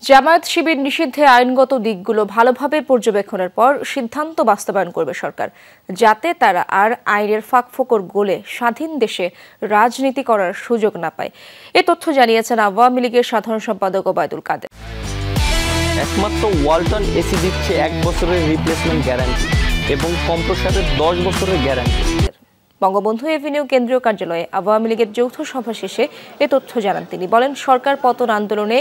জামায়াত শিবির নিষিদ্ধে আইনগত দিকগুলো ভালোভাবে পর্যবেক্ষণের পর সিদ্ধান্ত বাস্তবায়ন করবে সরকার, যাতে তারা আর আইনের ফাঁকফোকর গলে স্বাধীন দেশে রাজনীতি করার সুযোগ না পায়। এ তথ্য জানিয়েছেন আওয়ামী লীগের সাধারণ সম্পাদক ওবায়দুল কাদের। একমাত্র ওয়ালটন এসি দিচ্ছে 1 বছরের রিপ্লেসমেন্ট গ্যারান্টি এবং কম্প্রেসরের 10 বছরের গ্যারান্টি। বঙ্গবন্ধু এভিনিউ কেন্দ্রীয় কার্যালয়ে আওয়ামী লীগের যৌথ সভা শেষে এ তথ্য জানান তিনি। বলেন, সরকার পতন আন্দোলনে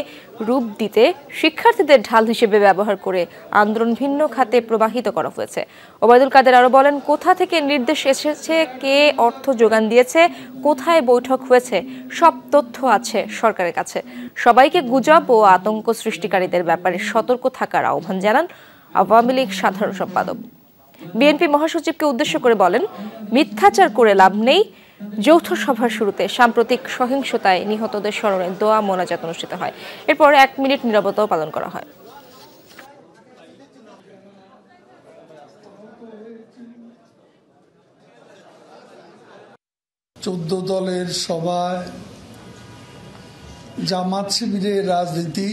রূপ দিতে শিক্ষার্থীদের ঢাল হিসেবে ব্যবহার করে আন্দোলন ভিন্ন খাতে প্রবাহিত করা হয়েছে। ওবায়দুল কাদের আরো বলেন, কোথা থেকে নির্দেশ এসেছে, কে অর্থ যোগান দিয়েছে, কোথায় বৈঠক হয়েছে, সব তথ্য আছে সরকারের কাছে। সবাইকে গুজব ও আতঙ্ক সৃষ্টিকারীদের ব্যাপারে সতর্ক থাকার আহ্বান জানান আওয়ামী লীগ সাধারণ সম্পাদক। বিএনপি মহাসচিবকে উদ্দেশ্য করে বলেন, মিথ্যাচার করে লাভ নেই। যৌথ সভার শুরুতে সাম্প্রতিক সহিংসতায় নিহতদের স্মরণে দোয়া মোনাজাত অনুষ্ঠিত হয়। এরপর 1 মিনিট নীরবতাও পালন করা হয়। চৌদ্দ দলের সভায় জামাত শিবিরের রাজনীতি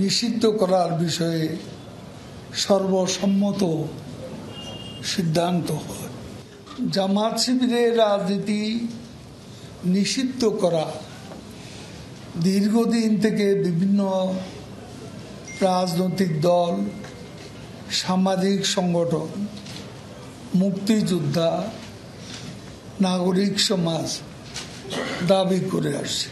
নিষিদ্ধ করার বিষয়ে সর্বসম্মত সিদ্ধান্ত হয়। জামাত শিবিরের রাজনীতি নিষিদ্ধ করা দীর্ঘদিন থেকে বিভিন্ন রাজনৈতিক দল, সামাজিক সংগঠন, মুক্তিযোদ্ধা, নাগরিক সমাজ দাবি করে আসছে।